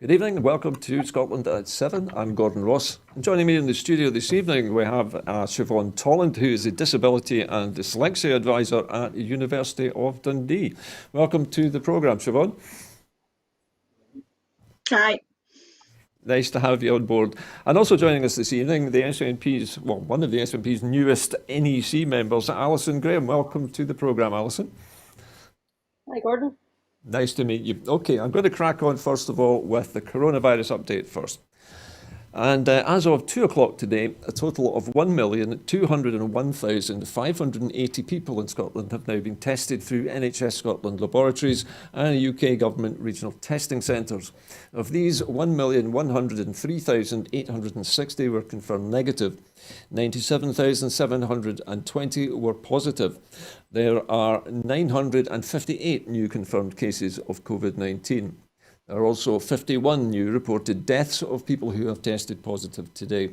Good evening and welcome to Scotland at 7. I'm Gordon Ross. And joining me in the studio this evening we have Siobhan Tolland, who is a Disability and Dyslexia Advisor at the University of Dundee. Welcome to the programme, Siobhan. Hi. Nice to have you on board. And also joining us this evening, the SNP's, well, one of the SNP's newest NEC members, Allison Graham. Welcome to the programme, Allison. Hi, Gordon. Nice to meet you. Okay, I'm going to crack on first of all with the coronavirus update first. And as of 2 o'clock today, a total of 1,201,580 people in Scotland have now been tested through NHS Scotland laboratories and UK government regional testing centres. Of these, 1,103,860 were confirmed negative. 97,720 were positive. There are 958 new confirmed cases of COVID-19. There are also 51 new reported deaths of people who have tested positive today.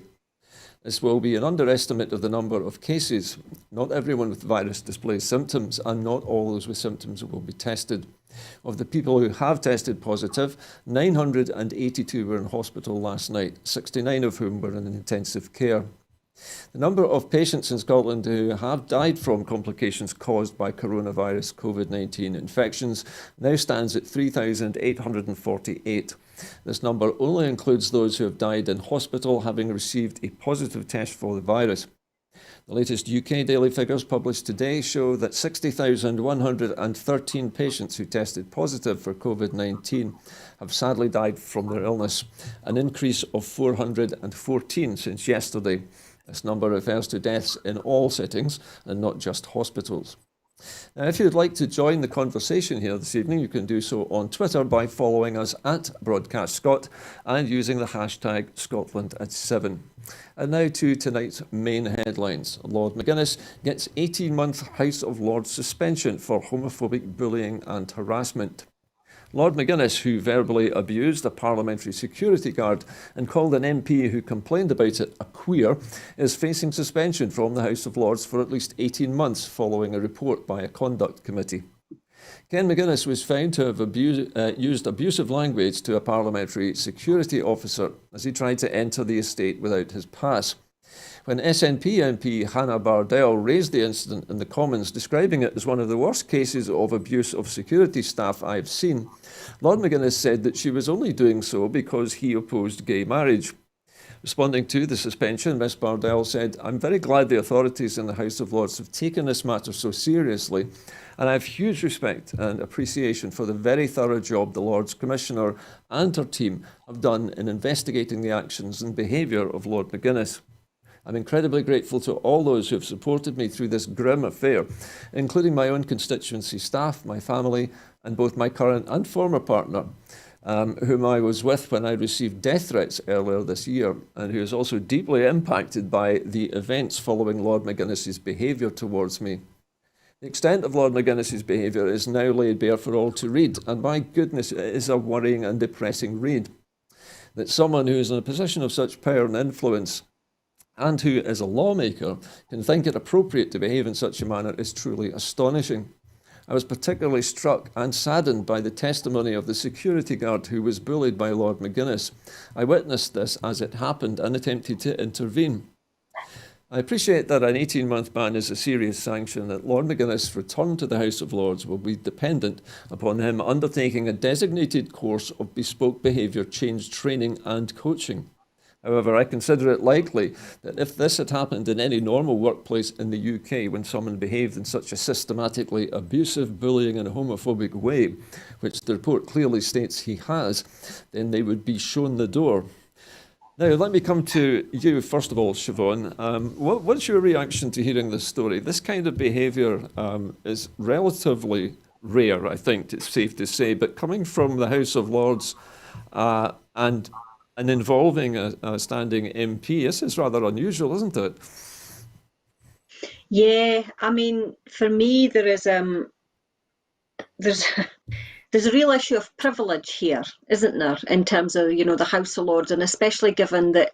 This will be an underestimate of the number of cases. Not everyone with the virus displays symptoms, and not all those with symptoms will be tested. Of the people who have tested positive, 982 were in hospital last night, 69 of whom were in intensive care. The number of patients in Scotland who have died from complications caused by coronavirus COVID-19 infections now stands at 3,848. This number only includes those who have died in hospital having received a positive test for the virus. The latest UK daily figures published today show that 60,113 patients who tested positive for COVID-19 have sadly died from their illness, an increase of 414 since yesterday. This number refers to deaths in all settings and not just hospitals. Now, if you'd like to join the conversation here this evening, you can do so on Twitter by following us at BroadcastScot and using the hashtag Scotland@7. And now to tonight's main headlines. Lord McGinnis gets 18-month House of Lords suspension for homophobic bullying and harassment. Lord McGinnis, who verbally abused a parliamentary security guard and called an MP who complained about it a queer, is facing suspension from the House of Lords for at least 18 months following a report by a conduct committee. Ken McGinnis was found to have used abusive language to a parliamentary security officer as he tried to enter the estate without his pass. When SNP MP Hannah Bardell raised the incident in the Commons, describing it as one of the worst cases of abuse of security staff I've seen, Lord McGinnis said that she was only doing so because he opposed gay marriage. Responding to the suspension, Ms Bardell said, "I'm very glad the authorities in the House of Lords have taken this matter so seriously, and I have huge respect and appreciation for the very thorough job the Lords Commissioner and her team have done in investigating the actions and behaviour of Lord McGinnis. I'm incredibly grateful to all those who have supported me through this grim affair, including my own constituency staff, my family, and both my current and former partner, whom I was with when I received death threats earlier this year, and who is also deeply impacted by the events following Lord McGinnis's behaviour towards me. The extent of Lord McGinnis's behaviour is now laid bare for all to read, and my goodness, it is a worrying and depressing read. That someone who is in a position of such power and influence and who, as a lawmaker, can think it appropriate to behave in such a manner is truly astonishing. I was particularly struck and saddened by the testimony of the security guard who was bullied by Lord McGinnis. I witnessed this as it happened and attempted to intervene. I appreciate that an 18-month ban is a serious sanction, that Lord McGinnis' return to the House of Lords will be dependent upon him undertaking a designated course of bespoke behaviour change training and coaching. However, I consider it likely that if this had happened in any normal workplace in the UK when someone behaved in such a systematically abusive, bullying and homophobic way, which the report clearly states he has, then they would be shown the door. Now, let me come to you first of all, Siobhan. What's your reaction to hearing this story? This kind of behaviour is relatively rare, I think it's safe to say, but coming from the House of Lords and involving a standing MP, this is rather unusual, isn't it? Yeah, I mean, for me, there's there's a real issue of privilege here, isn't there, in terms of, the House of Lords, and especially given that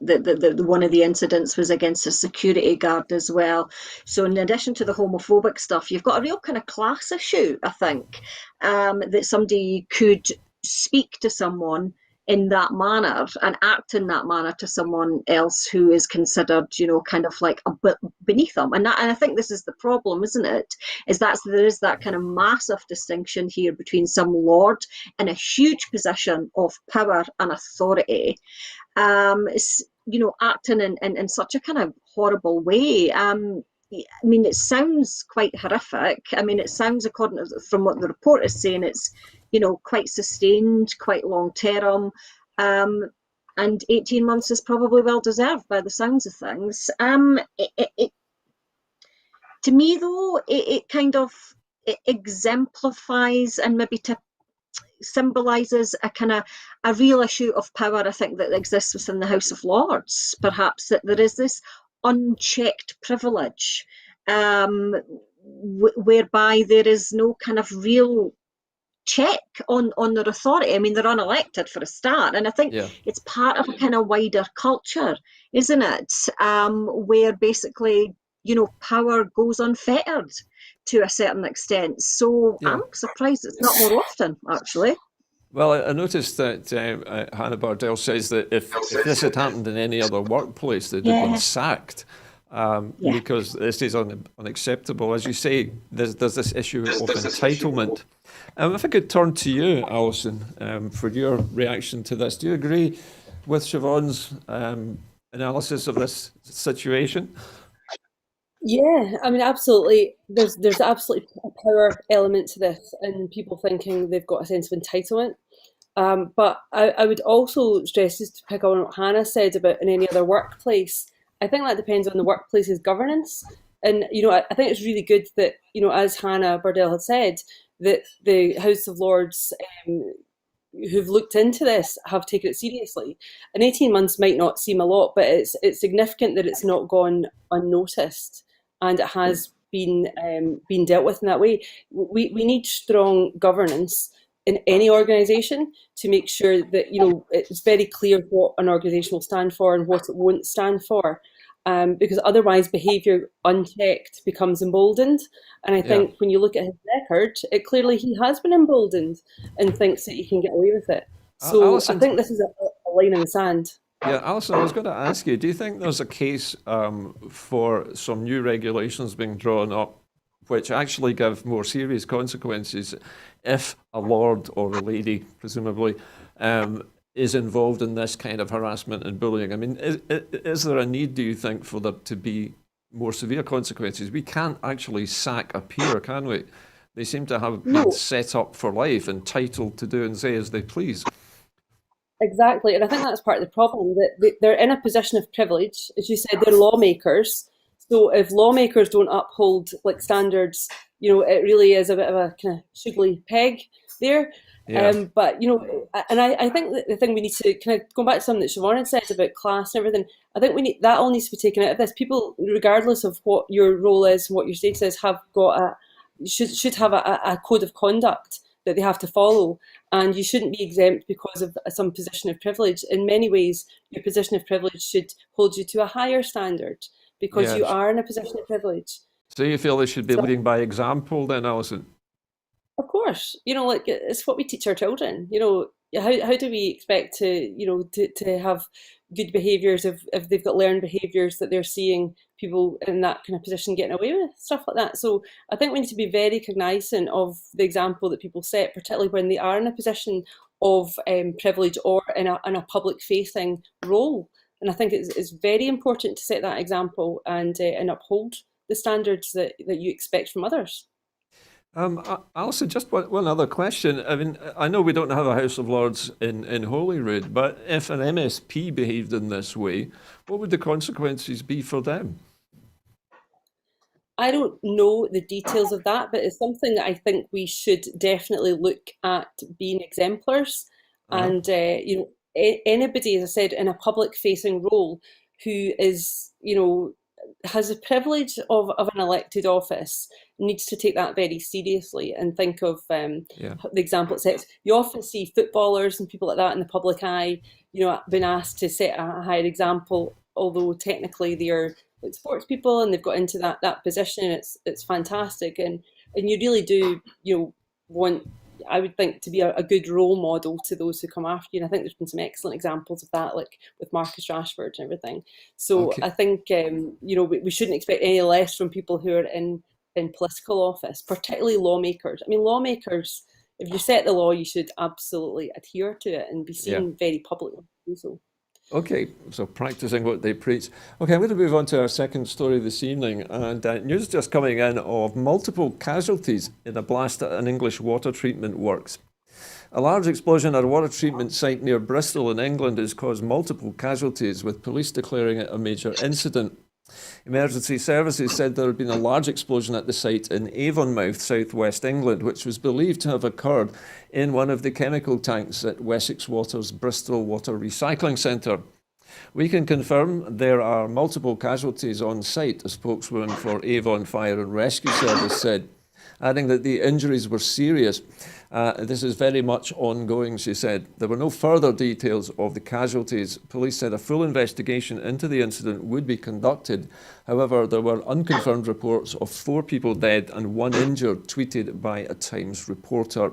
one of the incidents was against a security guard as well. So in addition to the homophobic stuff, you've got a real kind of class issue, I think, that somebody could speak to someone in that manner and act in that manner to someone else who is considered, kind of like a bit beneath them. And I think this is the problem, isn't it? Is that there is that kind of massive distinction here between some lord in a huge position of power and authority, acting in such a kind of horrible way. I mean, it sounds quite horrific. I mean, it sounds, according to from what the report is saying, it's quite sustained, quite long term, and 18 months is probably well deserved by the sounds of things. To me, though, it kind of exemplifies and maybe symbolises a kind of a real issue of power, I think, that exists within the House of Lords. Perhaps that there is this unchecked privilege, whereby there is no kind of real check on their authority. I mean, they're unelected for a start, and I think it's part of a kind of wider culture, isn't it? Where basically, power goes unfettered to a certain extent. So I'm surprised it's not more often, actually. Well, I noticed that Hannah Bardell says that if this had happened in any other workplace, they'd have been sacked. Because this is unacceptable. As you say, there's this issue of entitlement. If I could turn to you, Alison, for your reaction to this. Do you agree with Siobhan's analysis of this situation? Yeah, I mean, absolutely. There's absolutely a power element to this, and people thinking they've got a sense of entitlement. But I would also stress, just to pick on what Hannah said about in any other workplace, I think that depends on the workplace's governance. And, I think it's really good that, as Hannah Bardell had said, that the House of Lords who've looked into this have taken it seriously. And 18 months might not seem a lot, but it's significant that it's not gone unnoticed and it has been dealt with in that way. We need strong governance in any organisation to make sure that it's very clear what an organisation will stand for and what it won't stand for, because otherwise behaviour unchecked becomes emboldened. And I think when you look at his record, clearly he has been emboldened and thinks that he can get away with it. So Alison, I think this is a line in the sand. Yeah, Alison, I was going to ask you, do you think there's a case for some new regulations being drawn up which actually give more serious consequences if a lord or a lady, presumably, is involved in this kind of harassment and bullying? I mean, is there a need, do you think, for there to be more severe consequences? We can't actually sack a peer, can we? They seem to have been set up for life, entitled to do and say as they please. Exactly, and I think that's part of the problem, that they're in a position of privilege. As you said, they're lawmakers. So if lawmakers don't uphold standards, it really is a bit of a kind of sugary peg there. But and I think that the thing we need to kind of go back to something that Siobhan had said about class and everything. I think that all needs to be taken out of this. People, regardless of what your role is and what your status is, should have a code of conduct that they have to follow, and you shouldn't be exempt because of some position of privilege. In many ways, your position of privilege should hold you to a higher standard because you are in a position of privilege. So you feel they should be leading by example then, Alison? Of course, it's what we teach our children. How do we expect to have good behaviours if they've got learned behaviours that they're seeing people in that kind of position getting away with, stuff like that. So I think we need to be very cognizant of the example that people set, particularly when they are in a position of privilege or in a public-facing role. And I think it's very important to set that example and uphold the standards that you expect from others. Alison, just one other question. I mean, I know we don't have a House of Lords in Holyrood, but if an MSP behaved in this way, what would the consequences be for them? I don't know the details of that, but it's something that I think we should definitely look at being exemplars. And, anybody, as I said, in a public-facing role who is, has the privilege of an elected office needs to take that very seriously and think of the example it sets. You often see footballers and people like that in the public eye, been asked to set a higher example, although technically they are like sports people and they've got into that position. It's fantastic, and you really do want I would think, to be a good role model to those who come after you. And I think there's been some excellent examples of that, like with Marcus Rashford and everything. So Okay. I think, we shouldn't expect any less from people who are in political office, particularly lawmakers. I mean, lawmakers, if you set the law, you should absolutely adhere to it and be Yeah. seen very publicly to do so. Okay, so practicing what they preach. Okay, I'm going to move on to our second story this evening, and news just coming in of multiple casualties in a blast at an English water treatment works. A large explosion at a water treatment site near Bristol in England has caused multiple casualties, with police declaring it a major incident. Emergency services said there had been a large explosion at the site in Avonmouth, southwest England, which was believed to have occurred in one of the chemical tanks at Wessex Water's Bristol Water Recycling Centre. We can confirm there are multiple casualties on site, a spokeswoman for Avon Fire and Rescue Service said, adding that the injuries were serious. This is very much ongoing, she said. There were no further details of the casualties. Police said a full investigation into the incident would be conducted. However, there were unconfirmed reports of 4 people dead and 1 injured, tweeted by a Times reporter.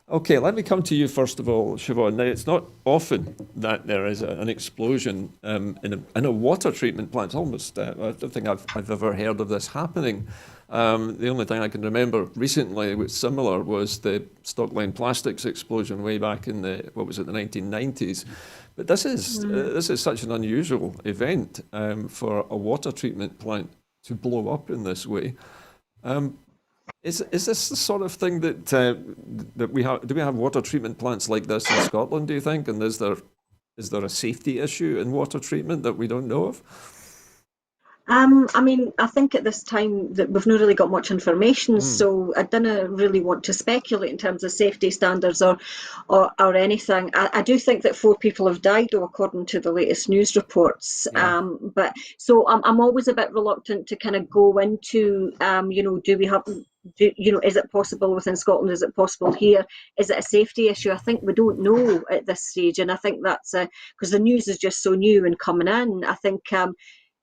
Okay, let me come to you first of all, Siobhan. Now, it's not often that there is an explosion in a water treatment plant. It's almost, I don't think I've ever heard of this happening. The only thing I can remember recently which similar was the Stockline Plastics explosion way back in the 1990s. But this is such an unusual event for a water treatment plant to blow up in this way. Is this the sort of thing that we have? Do we have water treatment plants like this in Scotland, do you think? And is there a safety issue in water treatment that we don't know of? I mean, I think at this time that we've not really got much information, so I don't really want to speculate in terms of safety standards or anything. I do think that 4 people have died, though, according to the latest news reports. Yeah. But so I'm always a bit reluctant to kind of go into, do we have, is it possible within Scotland? Is it possible here? Is it a safety issue? I think we don't know at this stage, and I think that's because the news is just so new and coming in. I think.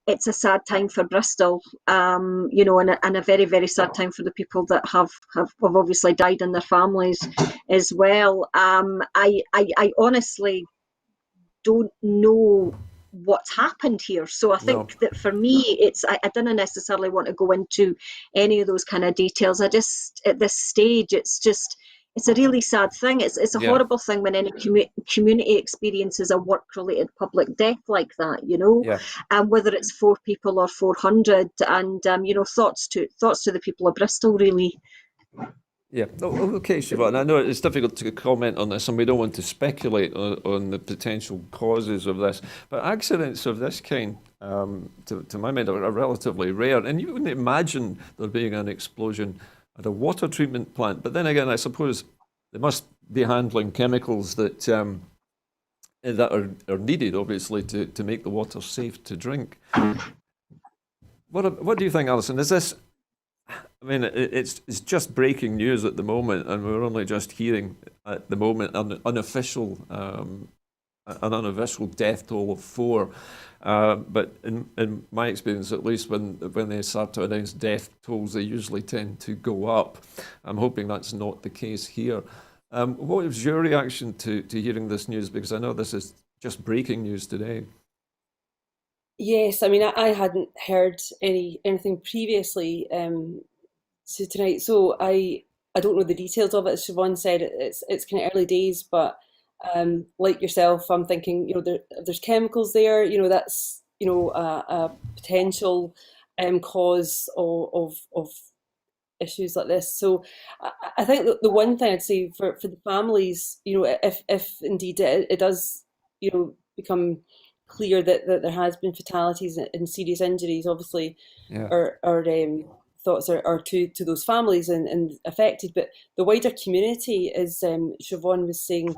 It's a sad time for Bristol, and a very, very sad time for the people that have obviously died and their families as well. I honestly don't know what's happened here. So I think that for me, I don't necessarily want to go into any of those kind of details. I just, at this stage, it's a really sad thing. It's a horrible thing when any community experiences a work-related public death like that, and whether it's 4 people or 400, and thoughts to the people of Bristol, really. Yeah. Okay, Siobhan. I know it's difficult to comment on this, and we don't want to speculate on the potential causes of this. But accidents of this kind, to my mind, are relatively rare, and you wouldn't imagine there being an explosion at a water treatment plant. But then again, I suppose they must be handling chemicals that are needed, obviously, to make the water safe to drink. What do you think, Alison? Is this? I mean, it's just breaking news at the moment, and we're only just hearing at the moment an unofficial death toll of 4. But in my experience, at least, when they start to announce death tolls, they usually tend to go up. I'm hoping that's not the case here. What was your reaction to hearing this news? Because I know this is just breaking news today. Yes, I mean, I hadn't heard anything previously to tonight, so I don't know the details of it. As Siobhan said, it's kind of early days, but like yourself, I'm thinking, there's chemicals there, that's a potential cause of issues like this. So I think that the one thing I'd say for the families, if indeed it does, become clear that there has been fatalities and serious injuries, obviously, our thoughts are to those families and affected. But the wider community, as Siobhan was saying,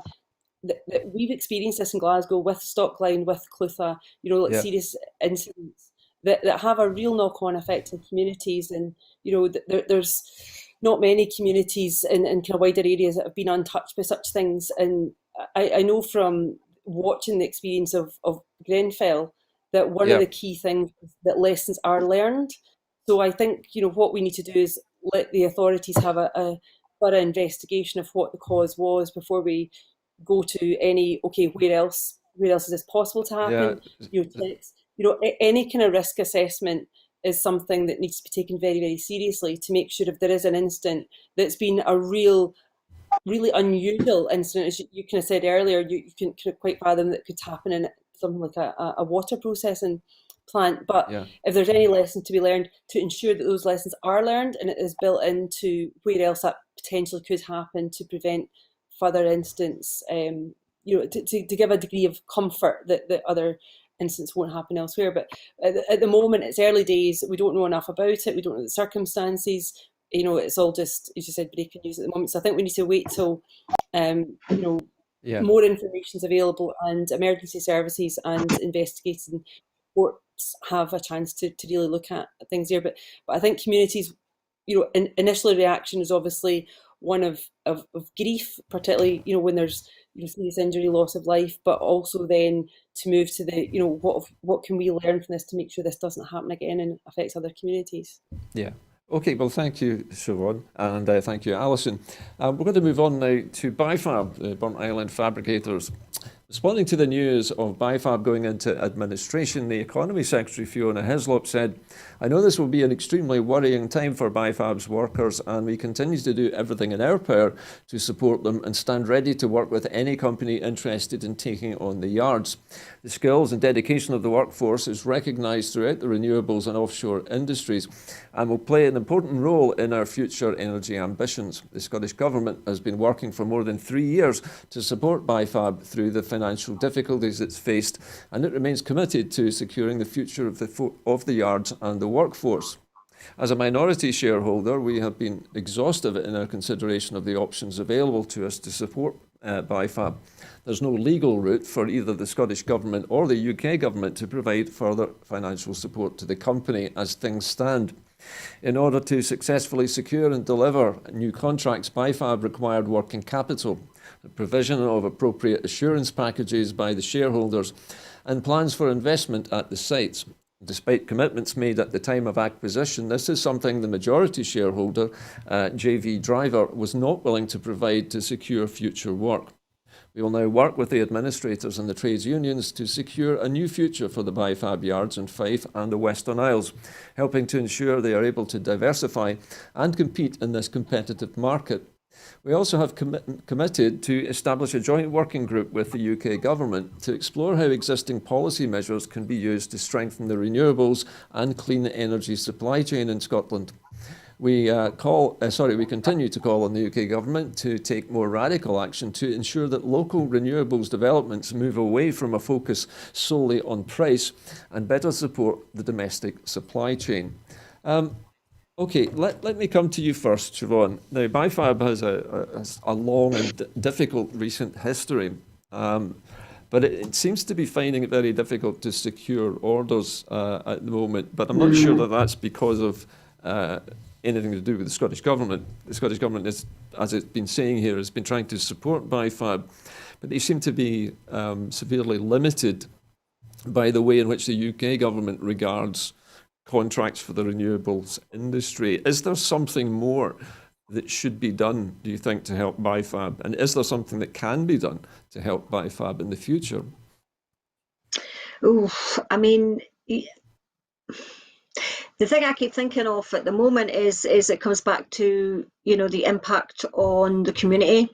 that we've experienced this in Glasgow with Stockline, with Clutha, serious incidents that have a real knock-on effect in communities. And there's not many communities in kind of wider areas that have been untouched by such things. And I know from watching the experience of Grenfell that one of the key things is that lessons are learned. So I think what we need to do is let the authorities have a thorough investigation of what the cause was before we go to any, okay, where else is this possible to happen? Any kind of risk assessment is something that needs to be taken very, very seriously to make sure if there is an incident that's been a really unusual incident, as you kind of said earlier, you can kind of quite fathom that could happen in something like a water processing plant. But if there's any lesson to be learned, to ensure that those lessons are learned and it is built into where else that potentially could happen to prevent further incidents, to give a degree of comfort that other incidents won't happen elsewhere. But at the moment, it's early days. We don't know enough about it. We don't know the circumstances. It's all just, as you said, breaking news at the moment. So I think we need to wait till, more information is available and emergency services and investigating courts have a chance to really look at things there. But I think communities, initially reaction is obviously one of grief, particularly, when there's serious injury, loss of life, but also then to move to the, what can we learn from this to make sure this doesn't happen again and affects other communities. Yeah. Okay, well, thank you, Siobhan, and thank you, Alison. We're going to move on now to BiFab, the Burnt Island fabricators. Responding to the news of BiFab going into administration, the Economy Secretary, Fiona Hislop, said, "I know this will be an extremely worrying time for BiFab's workers, and we continue to do everything in our power to support them and stand ready to work with any company interested in taking on the yards. The skills and dedication of the workforce is recognised throughout the renewables and offshore industries and will play an important role in our future energy ambitions. The Scottish Government has been working for more than 3 years to support BiFab through the financial difficulties it's faced, and it remains committed to securing the future of the yards and the workforce. As a minority shareholder, we have been exhaustive in our consideration of the options available to us to support BiFab. There's no legal route for either the Scottish Government or the UK Government to provide further financial support to the company as things stand. In order to successfully secure and deliver new contracts, BiFab required working capital, the provision of appropriate assurance packages by the shareholders, and plans for investment at the sites. Despite commitments made at the time of acquisition, this is something the majority shareholder, JV Driver, was not willing to provide to secure future work. We will now work with the administrators and the trades unions to secure a new future for the BiFab yards in Fife and the Western Isles, helping to ensure they are able to diversify and compete in this competitive market. We also have committed to establish a joint working group with the UK Government to explore how existing policy measures can be used to strengthen the renewables and clean energy supply chain in Scotland. We continue to call on the UK Government to take more radical action to ensure that local renewables developments move away from a focus solely on price and better support the domestic supply chain. Okay, let me come to you first, Siobhan. Now, BiFab has a long and difficult recent history, but it seems to be finding it very difficult to secure orders at the moment. But I'm not sure that that's because of anything to do with the Scottish Government. The Scottish Government, as it's been saying here, has been trying to support BiFab, but they seem to be severely limited by the way in which the UK Government regards contracts for the renewables industry. Is there something more that should be done, do you think, to help BiFab? And is there something that can be done to help BiFab in the future? Oh, I mean, the thing I keep thinking of at the moment is it comes back to, the impact on the community.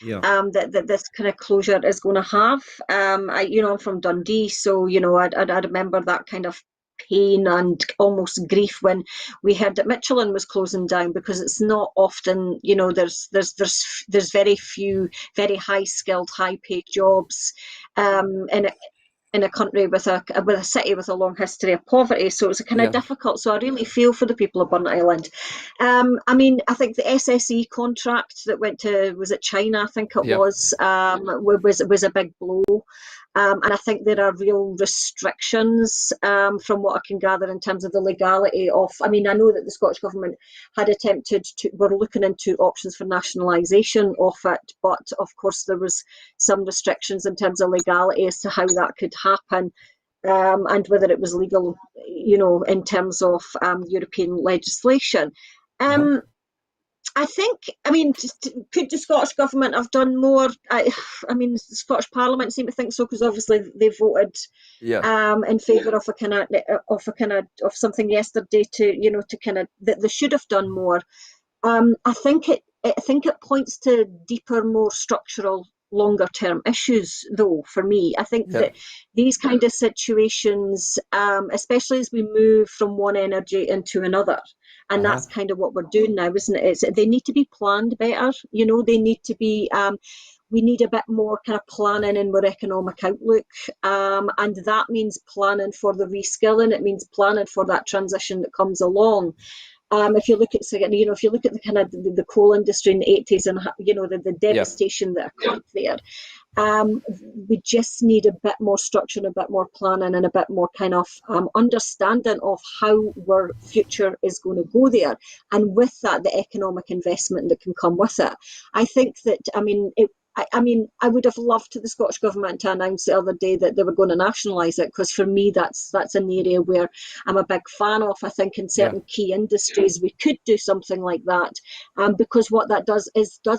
Yeah. That this kind of closure is going to have. I'm from Dundee, so I remember that kind of pain and almost grief when we heard that Michelin was closing down, because it's not often, there's very few very high skilled, high paid jobs in a country with a city with a long history of poverty. So it's kind of difficult. So I really feel for the people of Burnt Island. I think the SSE contract that went to, was it China? I think it was a big blow. And I think there are real restrictions from what I can gather in terms of the legality of, I know that the Scottish Government had attempted were looking into options for nationalisation of it, but of course there was some restrictions in terms of legality as to how that could happen, and whether it was legal, in terms of European legislation. I think, I mean, could the Scottish Government have done more? I mean, the Scottish Parliament seem to think so because obviously they voted Yeah. in favour of of something yesterday to kind of that they should have done more. I think it points to deeper, more structural, longer term issues, though, for me. I think Yeah. that these kind of situations, especially as we move from one energy into another, and Uh-huh. that's kind of what we're doing now, isn't it? They need to be planned better. They need to be. We need a bit more kind of planning in our economic outlook, and that means planning for the reskilling. It means planning for that transition that comes along. If you look at, if you look at the kind of the coal industry in the 80s and the Yeah. devastation that occurred there, we just need a bit more structure and a bit more planning and a bit more kind of understanding of how our future is going to go there, and with that, the economic investment that can come with it. I think that, I would have loved the Scottish Government to announce the other day that they were going to nationalise it, because for me that's an area where I'm a big fan of. I think in Yeah. certain key industries we could do something like that, because what that does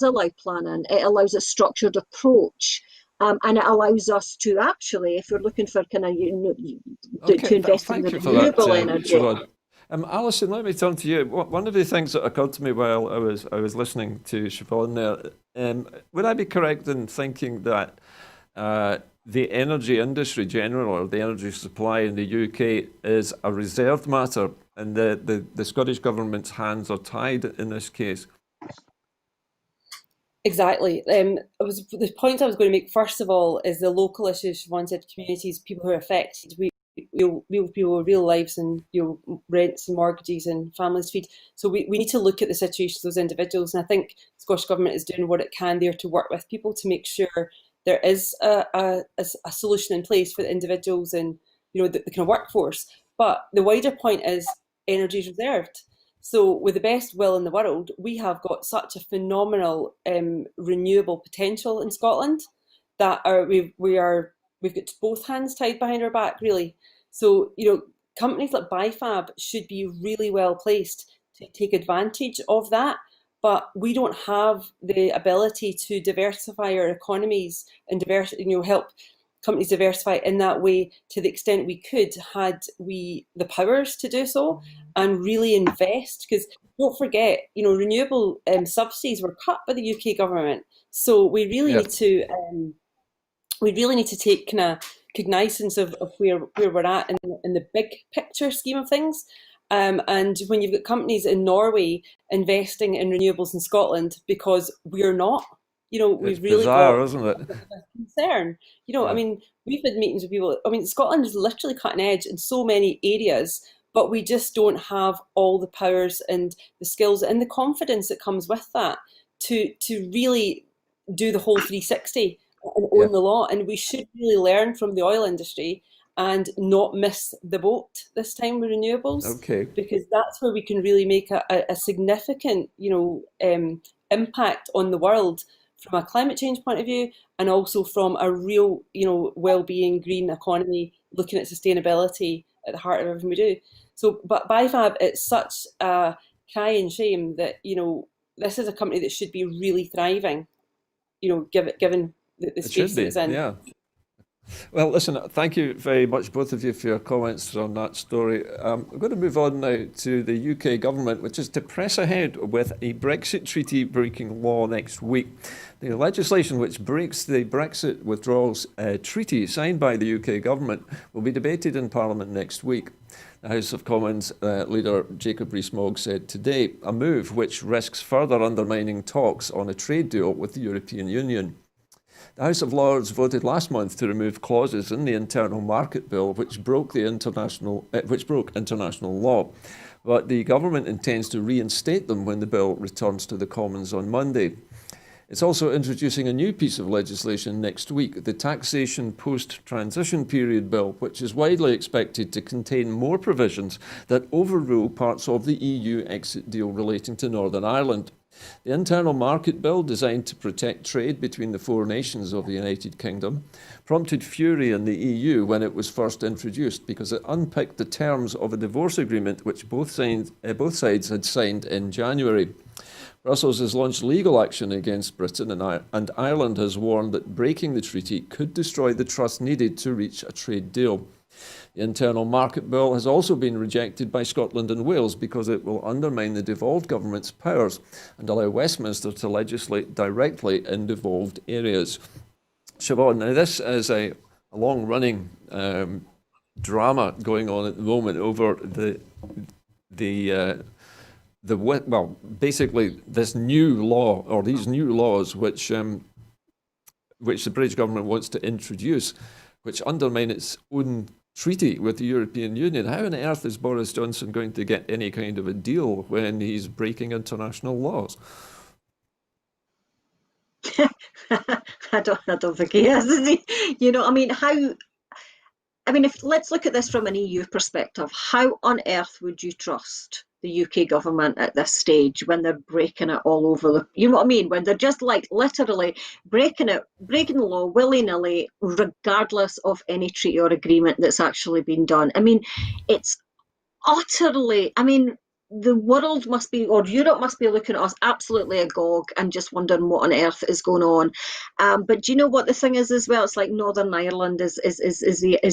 allow planning. It allows a structured approach, and it allows us to actually, if we're looking for kind of Okay. to invest in the Thank you for that, renewable energy. Siobhan. Alison, let me turn to you. One of the things that occurred to me while I was listening to Siobhan there, would I be correct in thinking that the energy industry general, or the energy supply in the UK, is a reserved matter, and the Scottish Government's hands are tied in this case? Exactly. The point I was going to make first of all is the local issues. Siobhan said communities, people who are affected. Real people, real lives, and rents and mortgages and families feed. So we need to look at the situation of those individuals, and I think the Scottish Government is doing what it can there to work with people to make sure there is a solution in place for the individuals and the kind of workforce. But the wider point is energy is reserved. So with the best will in the world, we have got such a phenomenal renewable potential in Scotland that we've got both hands tied behind our back, really. So, companies like BiFab should be really well placed to take advantage of that. But we don't have the ability to diversify our economies and help companies diversify in that way to the extent we could had we the powers to do so and really invest. Because don't forget, renewable subsidies were cut by the UK government. So Yeah. we really need to take kind of cognizance of where we're at in the big picture scheme of things. And when you've got companies in Norway investing in renewables in Scotland because we're not, It's we've really bizarre, got isn't it? concern. I Yeah. mean, we've had meetings with people. I mean, Scotland is literally cutting edge in so many areas, but we just don't have all the powers and the skills and the confidence that comes with that to really do the whole 360 and Yeah. own the law. And we should really learn from the oil industry and not miss the boat this time with renewables, Okay. because that's where we can really make a significant, impact on the world from a climate change point of view, and also from a real, well-being green economy, looking at sustainability at the heart of everything we do. So, but BiFab, it's such a crying shame that this is a company that should be really thriving, given the It should space that be. it's in. Yeah. Well, listen, thank you very much, both of you, for your comments on that story. We're going to move on now to the UK government, which is to press ahead with a Brexit treaty breaking law next week. The legislation which breaks the Brexit withdrawals treaty signed by the UK government will be debated in Parliament next week. The House of Commons leader Jacob Rees-Mogg said today, a move which risks further undermining talks on a trade deal with the European Union. The House of Lords voted last month to remove clauses in the Internal Market Bill which broke international law, but the government intends to reinstate them when the bill returns to the Commons on Monday. It's also introducing a new piece of legislation next week, the Taxation Post-Transition Period Bill, which is widely expected to contain more provisions that overrule parts of the EU exit deal relating to Northern Ireland. The Internal Market Bill, designed to protect trade between the four nations of the United Kingdom, prompted fury in the EU when it was first introduced because it unpicked the terms of a divorce agreement which both sides had signed in January. Brussels has launched legal action against Britain, and Ireland has warned that breaking the treaty could destroy the trust needed to reach a trade deal. The Internal Market Bill has also been rejected by Scotland and Wales because it will undermine the devolved government's powers and allow Westminster to legislate directly in devolved areas. Siobhan, now this is a long-running drama going on at the moment over basically this new law, or these new laws which the British government wants to introduce, which undermine its own treaty with the European Union. How on earth is Boris Johnson going to get any kind of a deal when he's breaking international laws? I don't think he is he? You know, I mean, let's look at this from an EU perspective. How on earth would you trust the UK government at this stage when they're breaking it all over you know what I mean? When they're just like literally breaking the law willy-nilly, regardless of any treaty or agreement that's actually been done. I mean, it's utterly, the world must be, or Europe must be looking at us absolutely agog and just wondering what on earth is going on. But do you know what the thing is as well? It's like Northern Ireland is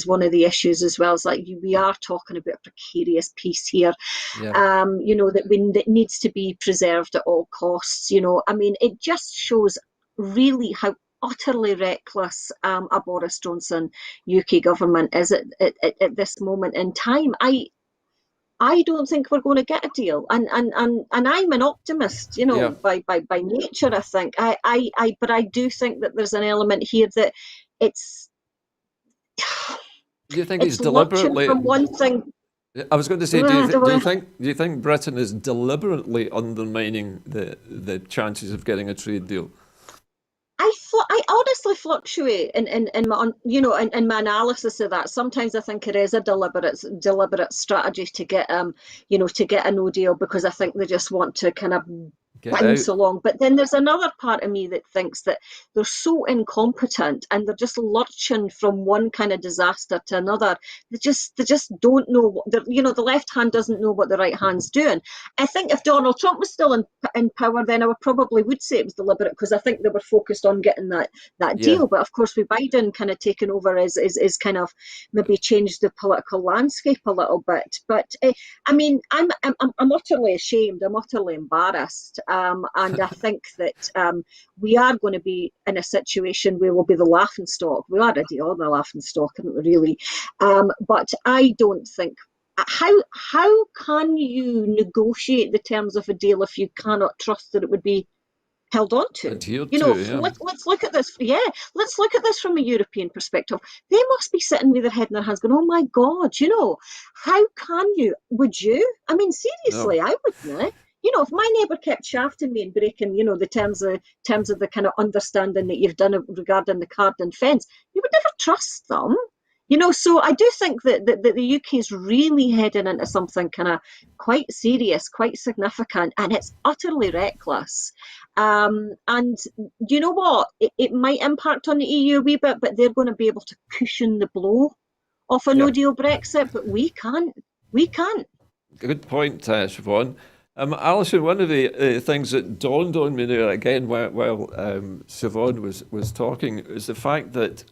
one of the issues as well. It's like we are talking about a precarious piece here, that needs to be preserved at all costs. You know, I mean, it just shows really how utterly reckless a Boris Johnson UK government is at this moment in time. I don't think we're going to get a deal, and I'm an optimist, by nature. I think but I do think that there's an element here that it's. Do you think he's deliberately? From one thing. I was going to say, do you think Britain is deliberately undermining the chances of getting a trade deal? I honestly fluctuate in my analysis of that. Sometimes I think it is a deliberate strategy to get a no deal, because I think they just want to kind of bounce along. But then there's another part of me that thinks that they're so incompetent and they're just lurching from one kind of disaster to another. They just don't know what the left hand doesn't know what the right hand's doing. I think if Donald Trump was still in power, then I probably would say it was deliberate, because I think they were focused on getting that deal. But of course, with Biden kind of taking over, is kind of maybe changed the political landscape a little bit. But I'm utterly ashamed. I'm utterly embarrassed. And I think that we are going to be in a situation where we'll be the laughingstock. We already are the laughingstock, aren't we, really? But I don't think. How can you negotiate the terms of a deal if you cannot trust that it would be held on to? Let's look at this. Yeah, let's look at this from a European perspective. They must be sitting with their head in their hands, going, "Oh my God, how can you? Would you? I mean, seriously, no. I wouldn't." If my neighbour kept shafting me and breaking, the terms of the kind of understanding that you've done regarding the garden fence, you would never trust them. So I do think that the UK is really heading into something kind of quite serious, quite significant, and it's utterly reckless. And you know what? It might impact on the EU a wee bit, but they're going to be able to cushion the blow of a no-deal Brexit, but we can't. We can't. Good point, Siobhan. Allison, one of the things that dawned on me there again while Siobhan was talking is the fact that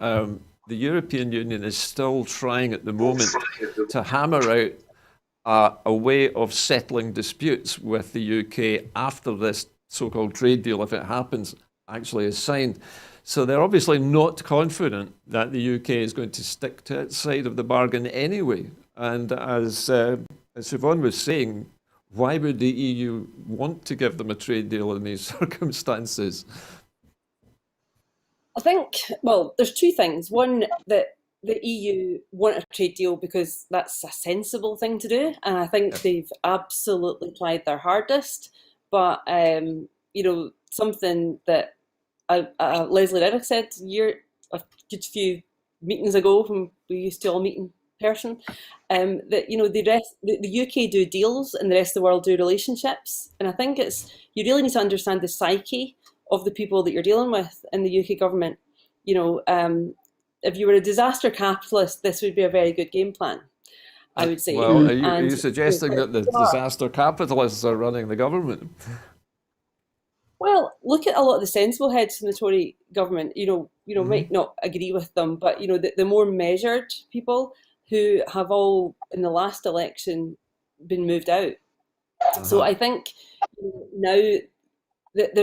the European Union is still trying at the moment to hammer out a way of settling disputes with the UK after this so-called trade deal, if it happens, actually is signed. So they're obviously not confident that the UK is going to stick to its side of the bargain anyway. And as Siobhan was saying, why would the EU want to give them a trade deal in these circumstances? I think, there's two things. One, that the EU want a trade deal because that's a sensible thing to do. And I think they've absolutely tried their hardest. But, something that Leslie Riddoch said a good few meetings ago when we used to all meet in person, that the UK do deals and the rest of the world do relationships. And I think you really need to understand the psyche of the people that you're dealing with in the UK government. If you were a disaster capitalist, this would be a very good game plan, I would say. Well, are you suggesting that the disaster capitalists are running the government? look at a lot of the sensible heads from the Tory government. Might not agree with them, but the more measured people who have all in the last election been moved out. So I think now that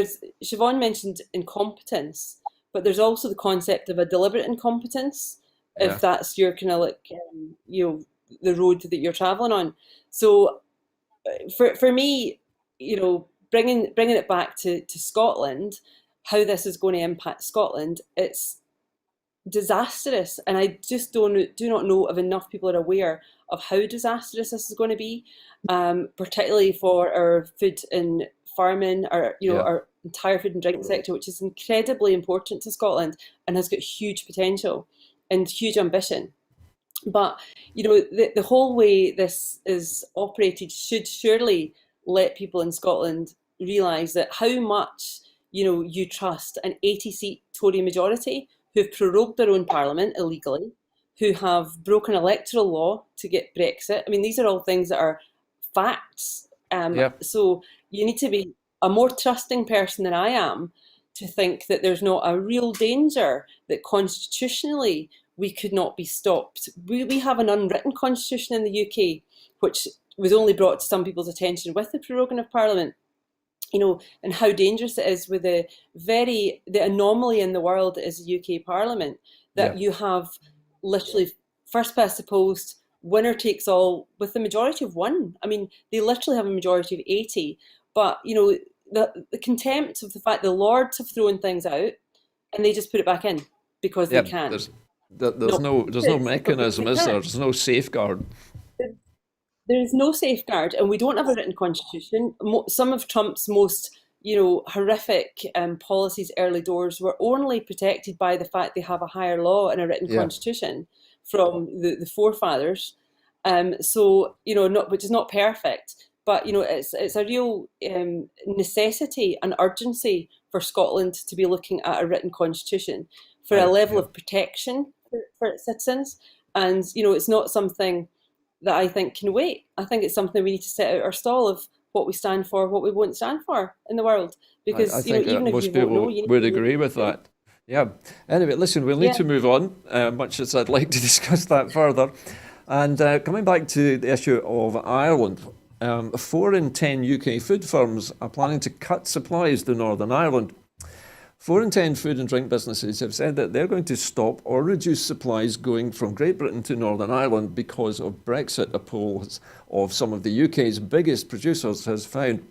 Siobhan mentioned incompetence, but there's also the concept of a deliberate incompetence, Yeah. if that's your kind of the road that you're traveling on. So for me, bringing it back to Scotland, how this is going to impact Scotland, it's disastrous, and I just do not know if enough people are aware of how disastrous this is going to be, particularly for our food and farming, our entire food and drink sector, which is incredibly important to Scotland and has got huge potential and huge ambition. But the whole way this is operated should surely let people in Scotland realise that how much you trust an 80-seat Tory majority who've prorogued their own parliament illegally, who have broken electoral law to get Brexit. I mean, these are all things that are facts. So you need to be a more trusting person than I am to think that there's not a real danger that constitutionally we could not be stopped. We have an unwritten constitution in the UK, which was only brought to some people's attention with the proroguing of Parliament, and how dangerous it is with the anomaly in the world that is the UK Parliament, that you have literally first past the post, winner takes all, with the majority of one. I mean, they literally have a majority of 80, but, the contempt of the fact the Lords have thrown things out and they just put it back in because they can. There's no mechanism, is there? There's no safeguard. There is no safeguard, and we don't have a written constitution. Some of Trump's most, horrific policies early doors were only protected by the fact they have a higher law and a written constitution from the forefathers. Which is not perfect, but it's a real necessity and urgency for Scotland to be looking at a written constitution for a level of protection for its citizens. And it's not something that I think can wait. I think it's something we need to set out our stall of what we stand for, what we won't stand for in the world. Because I think even if most you people vote no, would agree with that. Yeah. Anyway, listen, we'll need to move on, much as I'd like to discuss that further. And coming back to the issue of Ireland, 4 in 10 UK food firms are planning to cut supplies to Northern Ireland. 4 in 10 food and drink businesses have said that they're going to stop or reduce supplies going from Great Britain to Northern Ireland because of Brexit, a poll of some of the UK's biggest producers has found.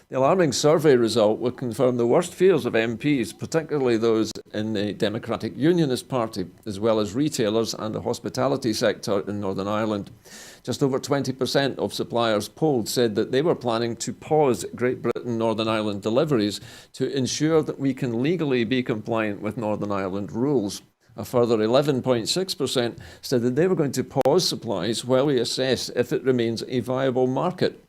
The alarming survey result will confirm the worst fears of MPs, particularly those in the Democratic Unionist Party, as well as retailers and the hospitality sector in Northern Ireland. Just over 20% of suppliers polled said that they were planning to pause Great Britain-Northern Ireland deliveries to ensure that we can legally be compliant with Northern Ireland rules. A further 11.6% said that they were going to pause supplies while we assess if it remains a viable market,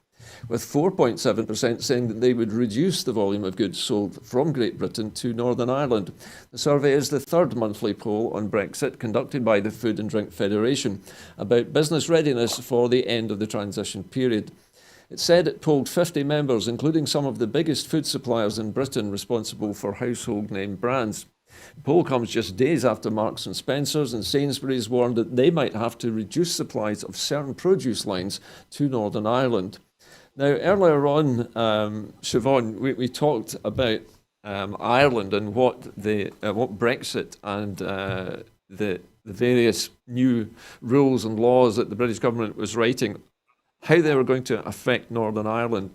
with 4.7% saying that they would reduce the volume of goods sold from Great Britain to Northern Ireland. The survey is the third monthly poll on Brexit conducted by the Food and Drink Federation about business readiness for the end of the transition period. It said it polled 50 members, including some of the biggest food suppliers in Britain responsible for household name brands. The poll comes just days after Marks and Spencer's and Sainsbury's warned that they might have to reduce supplies of certain produce lines to Northern Ireland. Now, earlier on, Siobhan, we talked about Ireland and what Brexit and the various new rules and laws that the British government was writing, how they were going to affect Northern Ireland.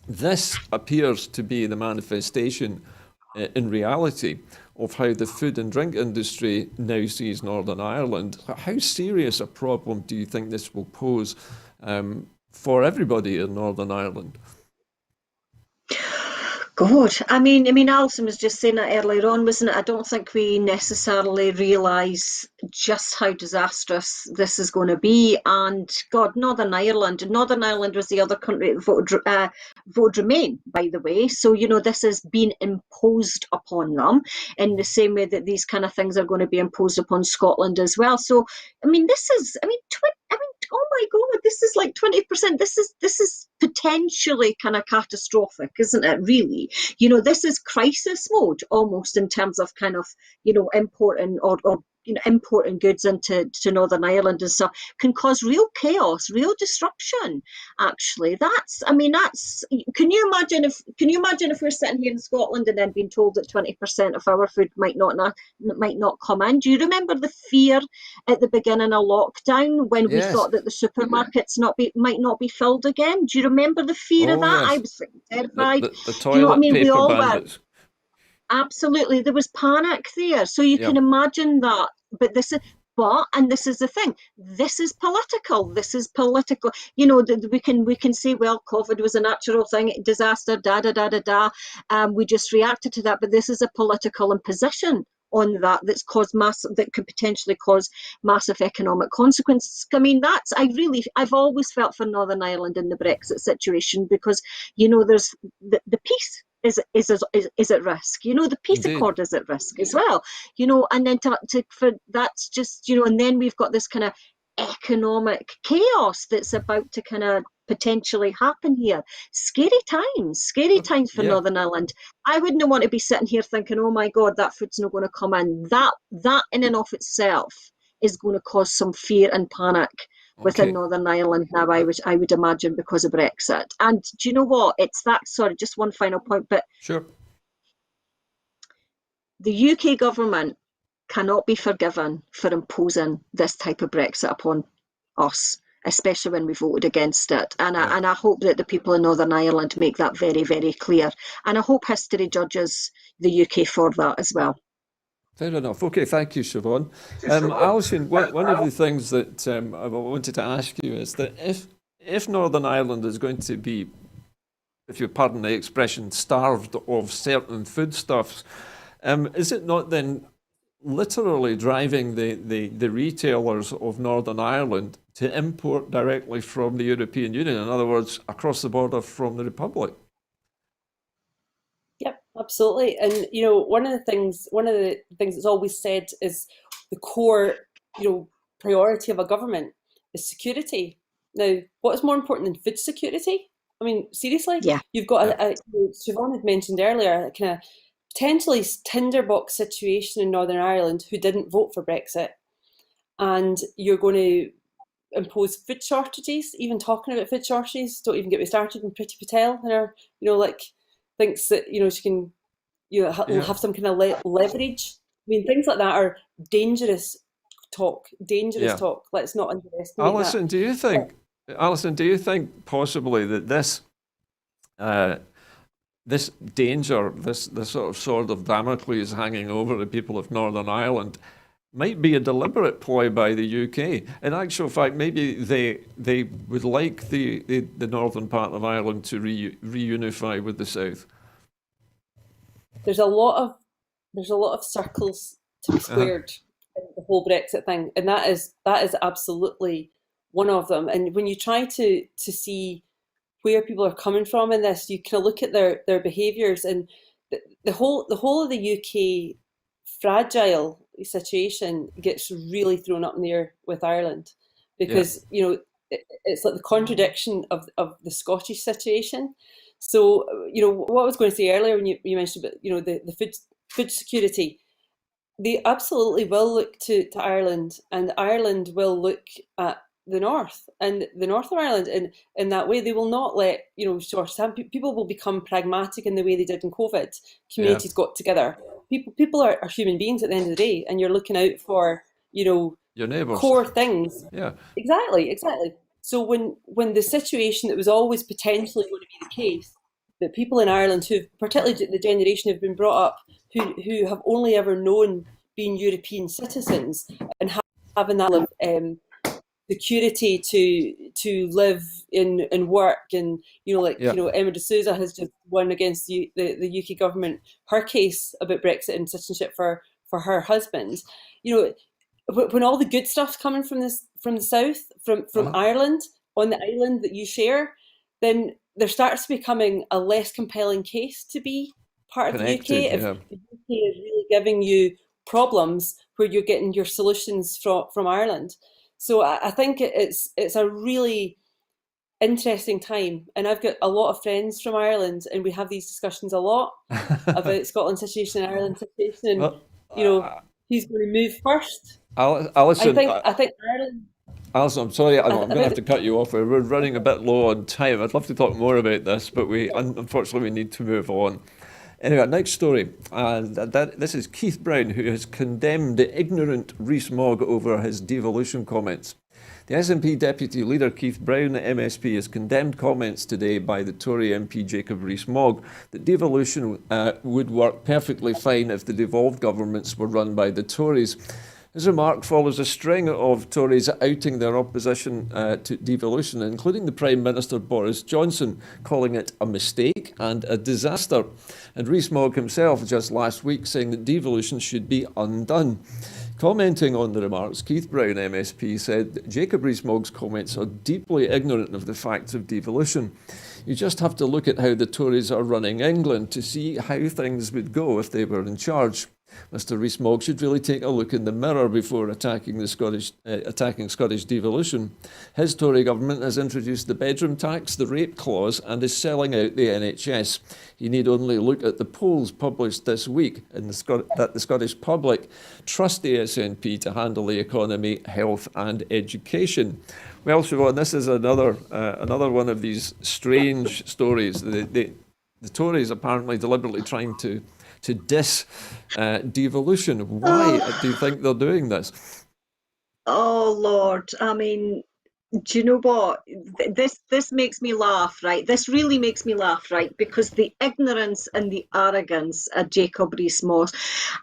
This appears to be the manifestation in reality of how the food and drink industry now sees Northern Ireland. How serious a problem do you think this will pose for everybody in Northern Ireland? God, I mean, Alison was just saying that earlier on, wasn't it? I don't think we necessarily realise just how disastrous this is going to be. And God, Northern Ireland was the other country that voted Remain, by the way. So, this has been imposed upon them in the same way that these kind of things are going to be imposed upon Scotland as well. So, oh my God, this is like 20%. This is potentially kind of catastrophic, isn't it, really? This is crisis mode almost, in terms of kind of, importing or importing goods into Northern Ireland and stuff can cause real chaos, real disruption. Actually, can you imagine if we're sitting here in Scotland and then being told that 20% of our food might not come in? Do you remember the fear at the beginning of lockdown when we thought that the supermarkets might not be filled again? Do you remember the fear of that? I was terrified. The Do you know what I toilet mean? We paper all were. bandits. Absolutely, there was panic there. So you can imagine that. But this is the thing. This is political. This is political. We can say, well, COVID was a natural thing, disaster, da da da da da. We just reacted to that. But this is a political imposition on that's caused that could potentially cause massive economic consequences. I mean, I've always felt for Northern Ireland in the Brexit situation, because there's the peace is at risk. The peace Indeed. accord is at risk as well. And then for that's just and then we've got this kind of economic chaos that's about to kind of potentially happen here. Scary times for Northern Ireland. I wouldn't want to be sitting here thinking, oh my God, that food's not going to come in. That in and of itself is going to cause some fear and panic within Northern Ireland now, I would imagine, because of Brexit. And do you know what? It's that, sorry, just one final point, but sure, the UK government cannot be forgiven for imposing this type of Brexit upon us, especially when we voted against it. And I hope that the people in Northern Ireland make that very, very clear. And I hope history judges the UK for that as well. Fair enough. Okay, thank you, Siobhan. Allison, one of the things that I wanted to ask you is that if Northern Ireland is going to be, if you pardon the expression, starved of certain foodstuffs, is it not then literally driving the retailers of Northern Ireland to import directly from the European Union? In other words, across the border from the Republic? Yep, absolutely. And one of the things that's always said is the core, priority of a government is security. Now, what is more important than food security? I mean, seriously, you've got Siobhan had mentioned earlier, a kind of potentially tinderbox situation in Northern Ireland who didn't vote for Brexit, and you're going to impose food shortages. Even talking about food shortages, don't even get me started on Priti Patel and her, thinks that she can have some kind of leverage. I mean, things like that are dangerous talk. Let's not underestimate Allison, that. Allison, do you think possibly that this danger, this sort of sword of Damocles hanging over the people of Northern Ireland, might be a deliberate ploy by the UK? In actual fact, maybe they would like the northern part of Ireland to reunify with the south. There's a lot of circles to be squared in the whole Brexit thing, and that is absolutely one of them. And when you try to see where people are coming from in this, you kind of look at their behaviours, and the whole of the UK fragile situation gets really thrown up in the air with Ireland, because it's like the contradiction of the Scottish situation. So what I was going to say earlier when you mentioned about the food security, they absolutely will look to Ireland, and Ireland will look at the north and the north of Ireland, and in that way they will not let people will become pragmatic in the way they did in COVID. Communities got together. People are human beings at the end of the day, and you're looking out for your neighbours, core things. Yeah, exactly. So when the situation that was always potentially going to be the case, that people in Ireland, who particularly the generation who've been brought up, who have only ever known being European citizens and having that security to live and work, and Emma de Souza has just won against the UK government her case about Brexit and citizenship for her husband. When all the good stuff's coming from the south, from Ireland, on the island that you share, then there starts becoming a less compelling case to be part of the UK. If the UK is really giving you problems where you're getting your solutions from Ireland. So I think it's a really interesting time, and I've got a lot of friends from Ireland, and we have these discussions a lot about Scotland's situation and Ireland's situation, and Well, who's going to move first. Alison, I think Ireland. Alison, I'm sorry, I'm I, going I to have think to cut you off. We're running a bit low on time. I'd love to talk more about this, but unfortunately we need to move on. Anyway, next story. This is Keith Brown, who has condemned the ignorant Rees-Mogg over his devolution comments. The SNP Deputy Leader Keith Brown, MSP, has condemned comments today by the Tory MP Jacob Rees-Mogg that devolution would work perfectly fine if the devolved governments were run by the Tories. His remark follows a string of Tories outing their opposition to devolution, including the Prime Minister Boris Johnson, calling it a mistake and a disaster. And Rees-Mogg himself just last week saying that devolution should be undone. Commenting on the remarks, Keith Brown, MSP, said Jacob Rees-Mogg's comments are deeply ignorant of the facts of devolution. You just have to look at how the Tories are running England to see how things would go if they were in charge. Mr Rees-Mogg should really take a look in the mirror before attacking Scottish devolution. His Tory government has introduced the bedroom tax, the rape clause, and is selling out the NHS. He need only look at the polls published this week that the Scottish public trust the SNP to handle the economy, health and education. Well, Siobhan, this is another one of these strange stories. The Tories apparently deliberately trying to diss devolution. Why do you think they're doing this? Oh Lord, I mean, do you know what? This makes me laugh, right? This really makes me laugh, right? Because the ignorance and the arrogance of Jacob Rees-Mogg,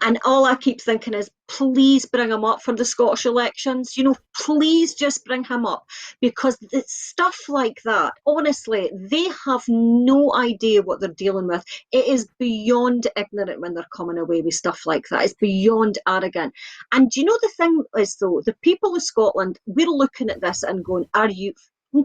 and all I keep thinking is, please bring him up for the Scottish elections. Please just bring him up, because it's stuff like that. Honestly, they have no idea what they're dealing with. It is beyond ignorant when they're coming away with stuff like that. It's beyond arrogant. And do you know the thing is, though, the people of Scotland, we're looking at this and going, are you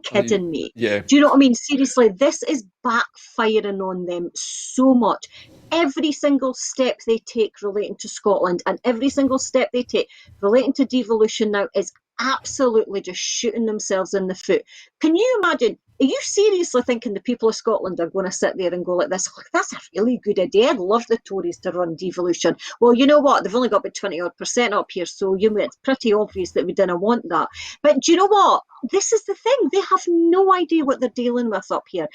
kidding me? Yeah. Do you know what I mean? Seriously, this is backfiring on them so much. Every single step they take relating to Scotland and every single step they take relating to devolution now is absolutely just shooting themselves in the foot. Can you imagine? Are you seriously thinking the people of Scotland are going to sit there and go like this? That's a really good idea. I'd love the Tories to run devolution. Well, you know what? They've only got about 20% up here, so it's pretty obvious that we didn't want that. But do you know what? This is the thing. They have no idea what they're dealing with up here.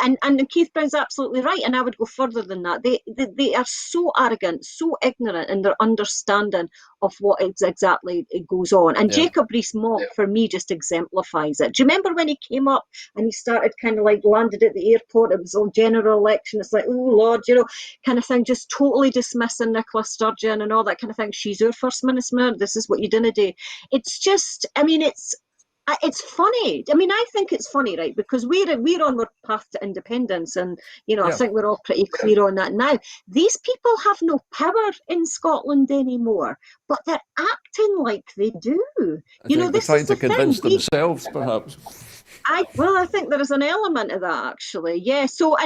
And Keith Brown's absolutely right, and I would go further than that. They are so arrogant, so ignorant in their understanding of what exactly goes on. And Jacob Rees-Mogg, for me, just exemplifies it. Do you remember when he came up and he started kind of like landed at the airport? It was a general election. It's like, oh Lord, kind of thing, just totally dismissing Nicola Sturgeon and all that kind of thing. She's our first minister. This is what you're going to do. It's just, I mean, it's funny. I mean, I think it's funny, right? Because we're on our path to independence, and I think we're all pretty clear on that now. These people have no power in Scotland anymore, but they're acting like they do. They're trying to convince themselves, perhaps. I think there is an element of that, actually. Yeah. So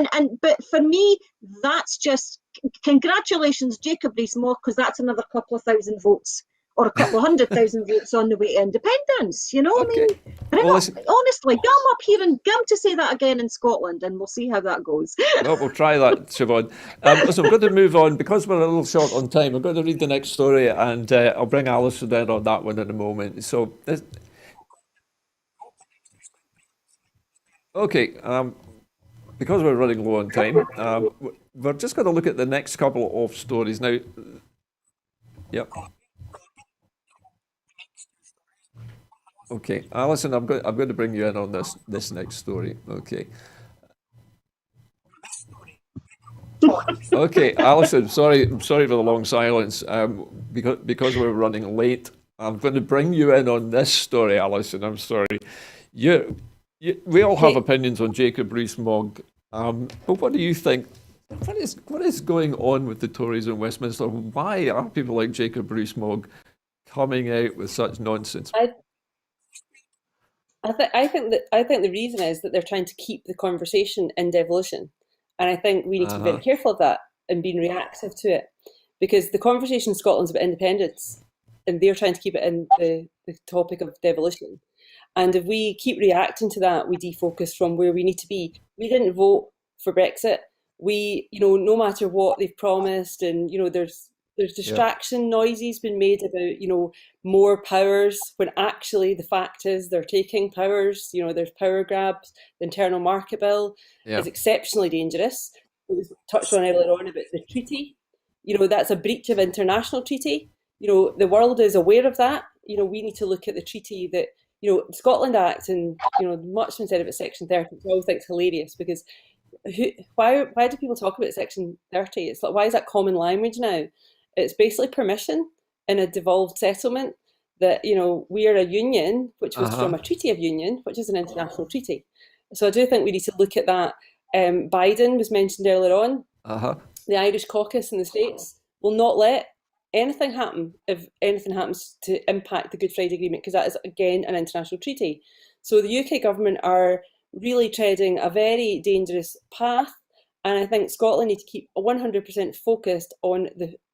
but for me, that's just congratulations, Jacob Rees-Mogg, because that's another couple of thousand votes. Or a couple of 100,000 votes on the way to independence, Okay. I mean, honestly, get him up here and get him to say that again in Scotland, and we'll see how that goes. Well, we'll try that, Siobhan. Listen, I'm going to move on because we're a little short on time. I'm going to read the next story, and I'll bring Allison in on that one in a moment. So, because we're running low on time, we're just going to look at the next couple of stories now. Yep. Okay, Alison, I'm going to bring you in on this next story. Okay. Okay, Alison, I'm sorry for the long silence. Because we're running late, I'm going to bring you in on this story, Alison. I'm sorry. We all have opinions on Jacob Rees-Mogg, but what do you think? What is going on with the Tories in Westminster? Why are people like Jacob Rees-Mogg coming out with such nonsense? I think the reason is that they're trying to keep the conversation in devolution, and I think we need to be very careful of that and being reactive to it, because the conversation in Scotland's about independence, and they're trying to keep it in the topic of devolution. And if we keep reacting to that, we defocus from where we need to be. We didn't vote for Brexit. We, no matter what they've promised, and there's distraction noises been made about, more powers, when actually the fact is they're taking powers. There's power grabs. The internal market bill is exceptionally dangerous. It was touched on earlier on about the treaty. That's a breach of international treaty. The world is aware of that. We need to look at the treaty that, the Scotland Act, and, much been said about Section 30, which I always think is hilarious, because why do people talk about Section 30? It's like, why is that common language now? It's basically permission in a devolved settlement that, we are a union, which was from a treaty of union, which is an international treaty. So I do think we need to look at that. Biden was mentioned earlier on. The Irish caucus in the States will not let anything happen if anything happens to impact the Good Friday Agreement, because that is, again, an international treaty. So the UK government are really treading a very dangerous path, and I think Scotland need to keep 100% focused on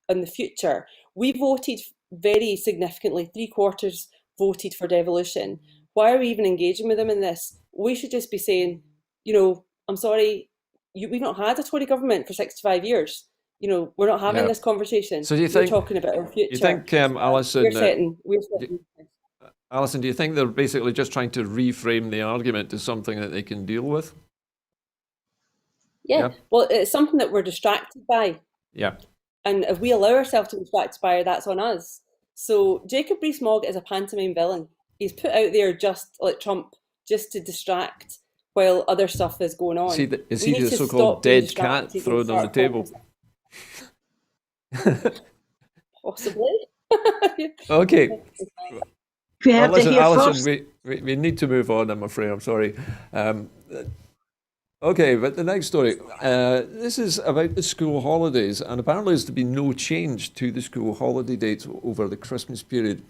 the future. We voted very significantly, 3/4 voted for devolution. Why are we even engaging with them in this? We should just be saying, I'm sorry, we've not had a Tory government for 65 years. We're not having this conversation. So do you think, we're talking about our future. You think, Alison, we're setting. Alison, do you think they're basically just trying to reframe the argument to something that they can deal with? Yeah. Well, it's something that we're distracted by. Yeah. And if we allow ourselves to be distracted by it, that's on us. So Jacob Rees-Mogg is a pantomime villain. He's put out there just like Trump, just to distract while other stuff is going on. Is he the so-called dead cat thrown on the table? Possibly. Okay. Well, listen, Alison, we need to move on, I'm afraid. I'm sorry. Okay, but the next story. This is about the school holidays, and apparently there's to be no change to the school holiday dates over the Christmas period.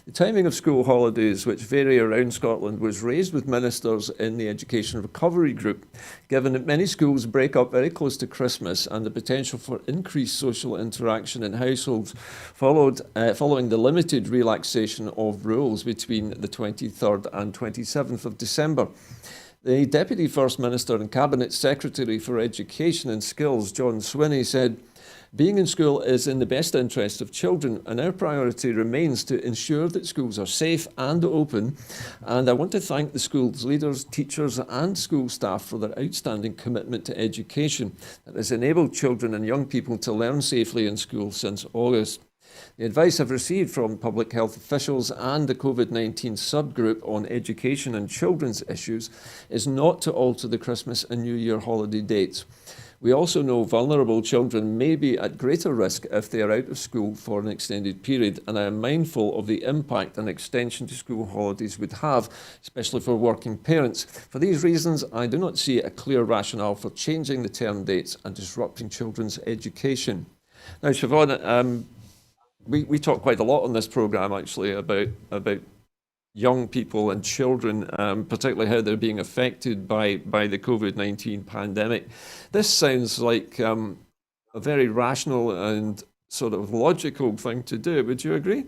The timing of school holidays, which vary around Scotland, was raised with ministers in the Education Recovery Group, given that many schools break up very close to Christmas and the potential for increased social interaction in households following the limited relaxation of rules between the 23rd and 27th of December. The Deputy First Minister and Cabinet Secretary for Education and Skills, John Swinney, said, "Being in school is in the best interest of children, and our priority remains to ensure that schools are safe and open. And I want to thank the school's leaders, teachers and school staff for their outstanding commitment to education that has enabled children and young people to learn safely in school since August." The advice I've received from public health officials and the COVID-19 subgroup on education and children's issues is not to alter the Christmas and New Year holiday dates. We also know vulnerable children may be at greater risk if they are out of school for an extended period, and I am mindful of the impact an extension to school holidays would have, especially for working parents. For these reasons, I do not see a clear rationale for changing the term dates and disrupting children's education. Now, Siobhan, we talk quite a lot on this programme, actually, about young people and children, particularly how they're being affected by the COVID-19 pandemic. This sounds like a very rational and sort of logical thing to do. Would you agree?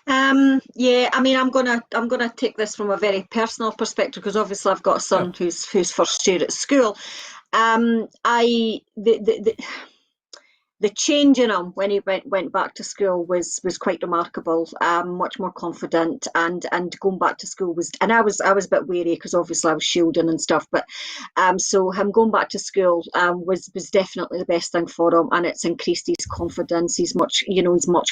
Yeah, I mean, I'm gonna take this from a very personal perspective, because obviously I've got a son who's first year at school. The change in him when he went back to school was quite remarkable. Much more confident, and going back to school was, and I was a bit wary because obviously I was shielding and stuff. But so him going back to school was definitely the best thing for him, and it's increased his confidence. He's much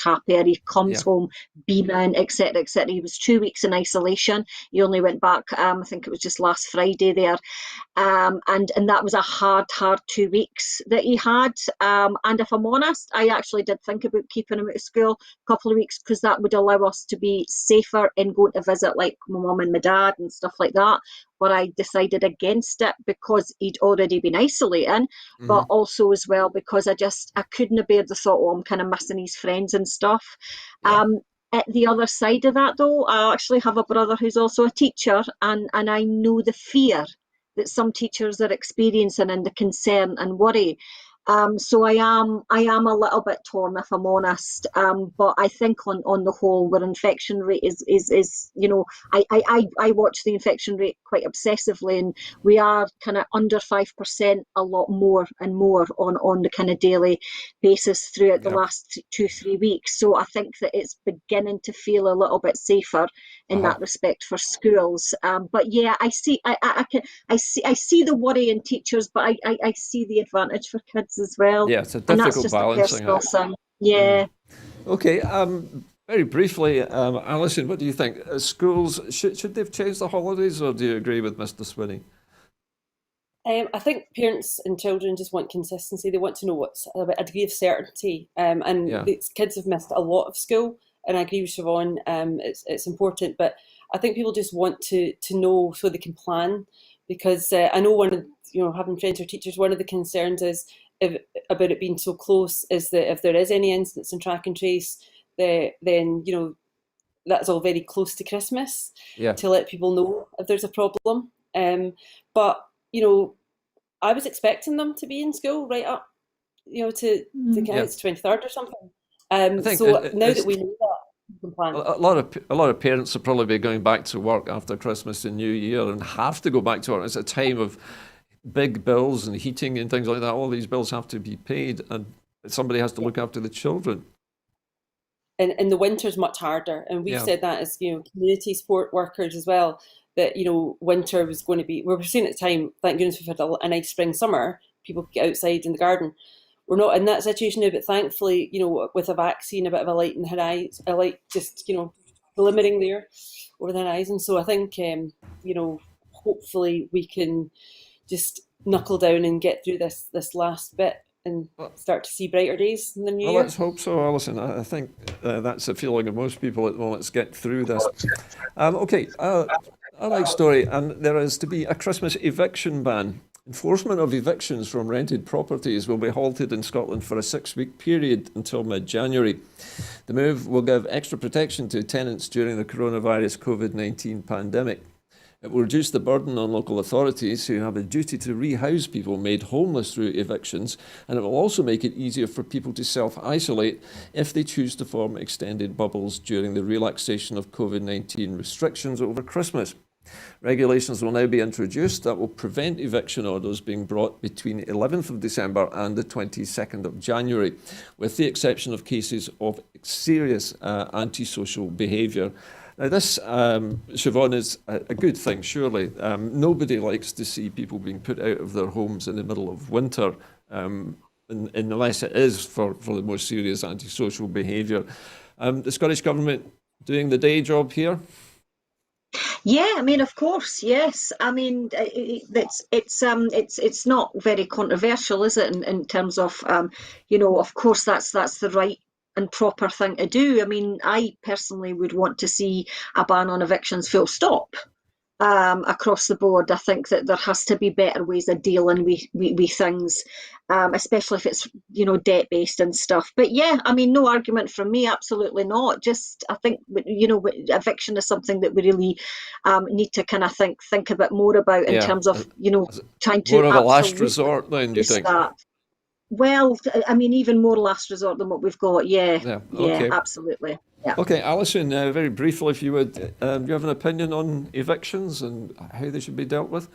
happier. He comes home beaming, etc., etc. He was 2 weeks in isolation. He only went back, I think it was just last Friday there. And that was a hard 2 weeks that he had. And if I'm honest, I actually did think about keeping him out of school a couple of weeks, because that would allow us to be safer in going to visit like my mum and my dad and stuff like that. But I decided against it because he'd already been isolating, but also as well because I couldn't bear the thought, I'm kind of missing his friends and stuff. At the other side of that, though, I actually have a brother who's also a teacher, and I know the fear that some teachers are experiencing and the concern and worry. So I am a little bit torn, if I'm honest. But I think on the whole, our infection rate is I watch the infection rate quite obsessively, and we are kind of under 5%, a lot more and more on the kind of daily basis throughout the Yeah. last 2-3 weeks. So I think that it's beginning to feel a little bit safer in that respect for schools. But yeah, I see the worry in teachers, but I see the advantage for kids as well. Yeah, it's a And that's difficult just a balancing personal act. thing. Yeah. Okay, very briefly, Alison, what do you think? Schools, should they have changed the holidays, or do you agree with Mr. Swinney? I think parents and children just want consistency. They want to know what's a degree of certainty. And Yeah. these kids have missed a lot of school, and I agree with Siobhan. It's important, but I think people just want to know so they can plan. Because I know one of having friends or teachers, one of the concerns is about it being so close is that if there is any incidents in track and trace, then that's all very close to Christmas Yeah. to let people know if there's a problem. But I was expecting them to be in school right up, to Yeah. it's 23rd or something. I think So now that we know that, we can plan. a lot of parents will probably be going back to work after Christmas and New Year and have to go back to work. It's a time of big bills and heating and things like that. All these bills have to be paid, and somebody has to look after the children. And the winter's much harder, and we've Yeah. said that as community support workers as well, that winter was going to be, we were saying at the time, thank goodness we've had a nice spring summer, people could get outside in the garden. We're not in that situation now, but thankfully, with a vaccine, a bit of a light in the horizon, a light just glimmering there over the horizon. So I think hopefully we can just knuckle down and get through this last bit and start to see brighter days in the new Well, year. let's hope so, Alison. I think that's the feeling of most people at the moment. Let's get through this. Okay, our next story, and there is to be a Christmas eviction ban. Enforcement of evictions from rented properties will be halted in Scotland for a 6-week period until mid-January. The move will give extra protection to tenants during the coronavirus COVID-19 pandemic. It will reduce the burden on local authorities who have a duty to rehouse people made homeless through evictions, and it will also make it easier for people to self-isolate if they choose to form extended bubbles during the relaxation of COVID-19 restrictions over Christmas. Regulations will now be introduced that will prevent eviction orders being brought between 11th of December and the 22nd of January, with the exception of cases of serious antisocial behaviour. Now this, Siobhan, is a good thing, surely. Nobody likes to see people being put out of their homes in the middle of winter, unless it is for the more serious antisocial behaviour. The Scottish Government doing the day job here? Yeah, I mean, of course, yes. I mean, it's not very controversial, is it? In terms of, of course, that's the right and proper thing to do. I mean, I personally would want to see a ban on evictions full stop. Across the board, I think that there has to be better ways of dealing with things, especially if it's debt based and stuff. But yeah, I mean, no argument from me, absolutely not. Just I think eviction is something that we really need to kind of think a bit more about in terms of trying to more of a last absolutely resort, then, do you think? that. Well, I mean, even more last resort than what we've got. Yeah, Okay. absolutely. Yeah. Okay, Alison, very briefly, if you would, do you have an opinion on evictions and how they should be dealt with?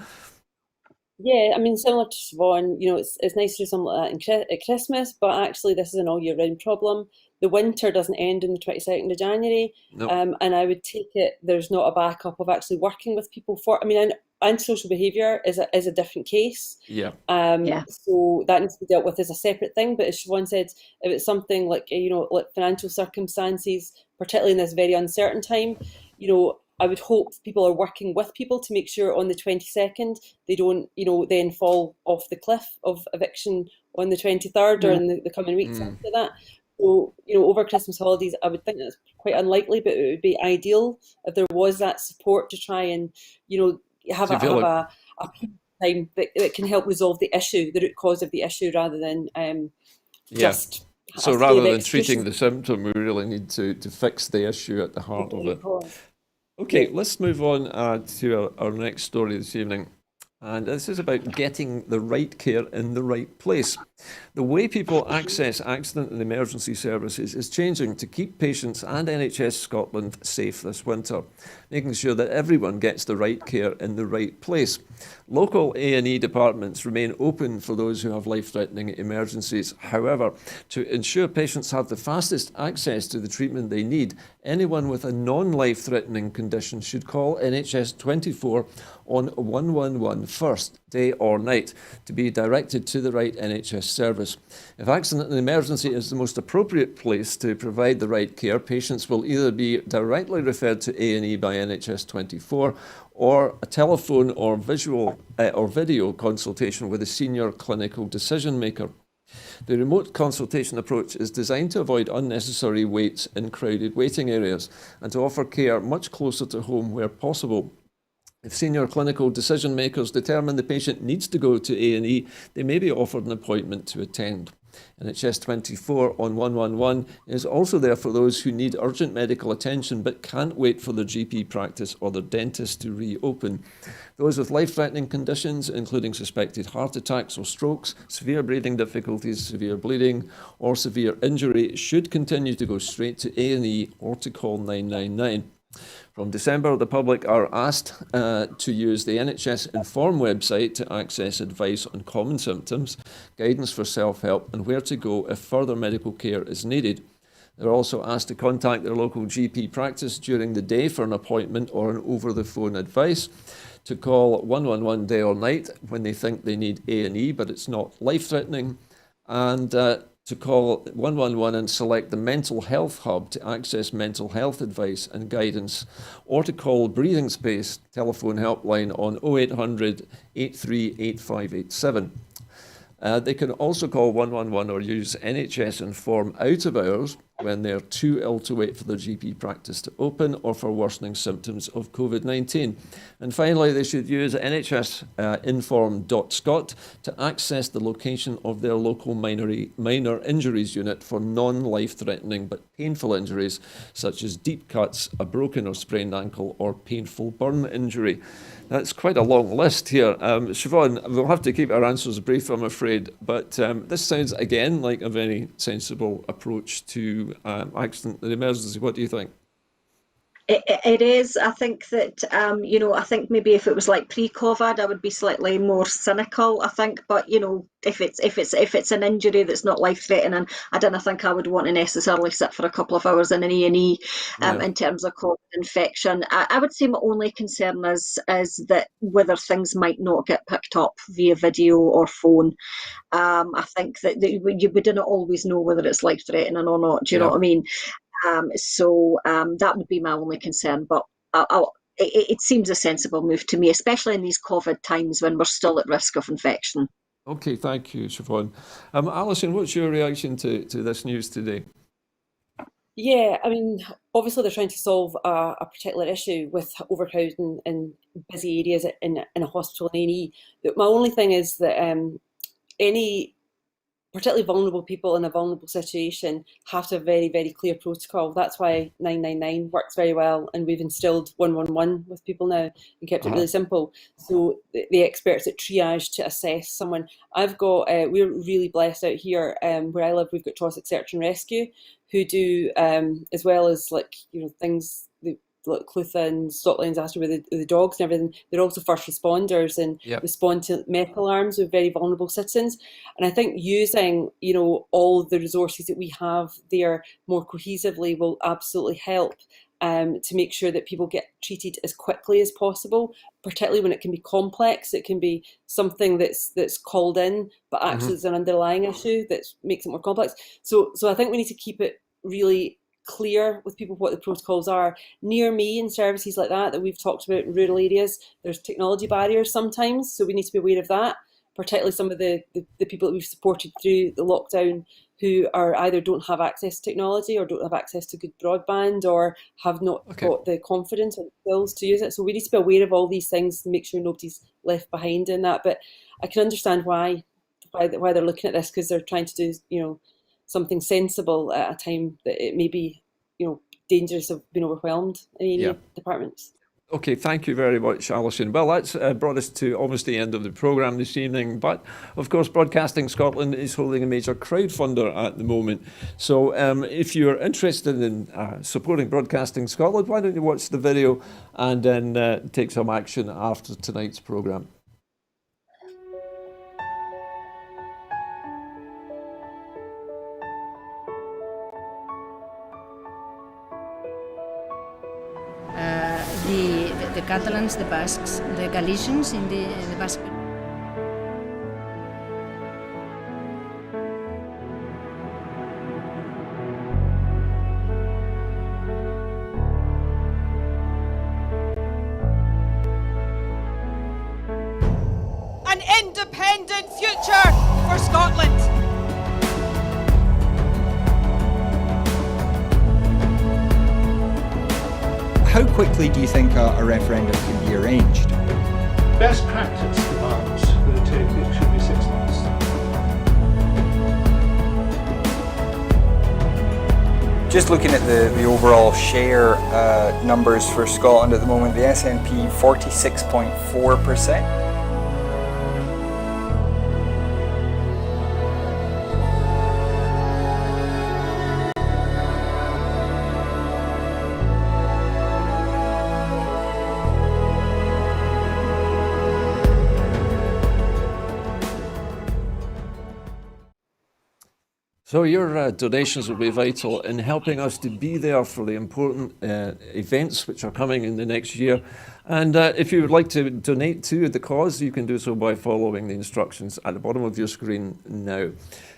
Yeah, I mean, similar to Siobhan, it's nice to do something like that at Christmas, but actually this is an all year round problem. The winter doesn't end on the 22nd of January, No. And I would take it there's not a backup of actually working with people antisocial behaviour is a different case. Yeah. So that needs to be dealt with as a separate thing. But as Siobhan said, if it's something like like financial circumstances, particularly in this very uncertain time, I would hope people are working with people to make sure on the 22nd they don't, then fall off the cliff of eviction on the 23rd or in the coming weeks after that. So, over Christmas holidays, I would think that's quite unlikely, but it would be ideal if there was that support to try and, have a time that can help resolve the issue, the root cause of the issue, rather than just. So rather than treating the symptom, we really need to fix the issue at the heart of it. Okay, let's move on to our next story this evening. And this is about getting the right care in the right place. The way people access accident and emergency services is changing to keep patients and NHS Scotland safe this winter, making sure that everyone gets the right care in the right place. Local A&E departments remain open for those who have life-threatening emergencies. However, to ensure patients have the fastest access to the treatment they need, anyone with a non-life-threatening condition should call NHS 24 on 111 first, day or night, to be directed to the right NHS service. If accident and emergency is the most appropriate place to provide the right care, patients will either be directly referred to A&E by NHS 24 or a telephone or video consultation with a senior clinical decision maker. The remote consultation approach is designed to avoid unnecessary waits in crowded waiting areas and to offer care much closer to home where possible. If senior clinical decision makers determine the patient needs to go to A&E, they may be offered an appointment to attend. NHS 24 on 111 is also there for those who need urgent medical attention but can't wait for their GP practice or their dentist to reopen. Those with life-threatening conditions, including suspected heart attacks or strokes, severe breathing difficulties, severe bleeding, or severe injury, should continue to go straight to A&E or to call 999. From December, the public are asked to use the NHS Inform website to access advice on common symptoms, guidance for self-help, and where to go if further medical care is needed. They're also asked to contact their local GP practice during the day for an appointment or an over-the-phone advice, to call 111 day or night when they think they need A&E but it's not life-threatening, and to call 111 and select the Mental Health Hub to access mental health advice and guidance, or to call Breathing Space telephone helpline on 0800 838587. They can also call 111 or use NHS Inform out of hours when they're too ill to wait for their GP practice to open or for worsening symptoms of COVID-19. And finally, they should use nhsinform.scot to access the location of their local minor injuries unit for non-life-threatening but painful injuries, such as deep cuts, a broken or sprained ankle, or painful burn injury. That's quite a long list here. Siobhan, we'll have to keep our answers brief, I'm afraid, but this sounds, again, like a very sensible approach to accident and emergency. What do you think? It is. I think that I think maybe if it was like pre-COVID, I would be slightly more cynical. I think, but if it's an injury that's not life-threatening, I don't think I would want to necessarily sit for a couple of hours in an A&E in terms of COVID infection. I would say my only concern is that whether things might not get picked up via video or phone. I think that we didn't always know whether it's life-threatening or not. Do you know what I mean? So that would be my only concern, but it seems a sensible move to me, especially in these COVID times when we're still at risk of infection. Okay, thank you, Siobhan. Allison, what's your reaction to this news today? Yeah, I mean, obviously they're trying to solve a particular issue with overcrowding in busy areas in a hospital and A&E. My only thing is that any particularly vulnerable people in a vulnerable situation have to have very, very clear protocol. That's why 999 works very well, and we've instilled 111 with people now and kept it really simple. So the experts at triage to assess someone. We're really blessed out here where I live. We've got Trossachs Search and Rescue, who do as well as things like Clutha and Stocklands after with the dogs and everything. They're also first responders and respond to medical alarms with very vulnerable citizens. And I think using all the resources that we have there more cohesively will absolutely help to make sure that people get treated as quickly as possible, particularly when it can be complex. It can be something that's called in, but actually it's an underlying issue that makes it more complex. So I think we need to keep it really clear with people what the protocols are. Near me in services like that we've talked about in rural areas, there's technology barriers sometimes, so we need to be aware of that, particularly some of the people that we've supported through the lockdown who are either don't have access to technology or don't have access to good broadband or have not got the confidence or the skills to use it. So we need to be aware of all these things to make sure nobody's left behind in that. But I can understand why they're looking at this, because they're trying to do something sensible at a time that it may be dangerous of being overwhelmed in any departments. Okay, thank you very much, Allison. Well, that's brought us to almost the end of the programme this evening. But, of course, Broadcasting Scotland is holding a major crowdfunder at the moment. So if you're interested in supporting Broadcasting Scotland, why don't you watch the video and then take some action after tonight's programme. The Catalans, the Basques, the Galicians in the Basque. An independent future for Scotland. How quickly do you think a referendum can be arranged? Best practice demands that it should be 6 months. Just looking at the overall share numbers for Scotland at the moment, the SNP 46.4%. So your donations will be vital in helping us to be there for the important events which are coming in the next year. And if you would like to donate to the cause, you can do so by following the instructions at the bottom of your screen now.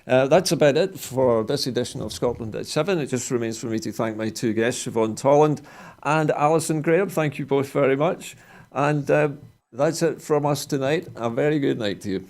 That's about it for this edition of Scotland at 7. It just remains for me to thank my two guests, Siobhan Tolland and Allison Graham. Thank you both very much. And that's it from us tonight. A very good night to you.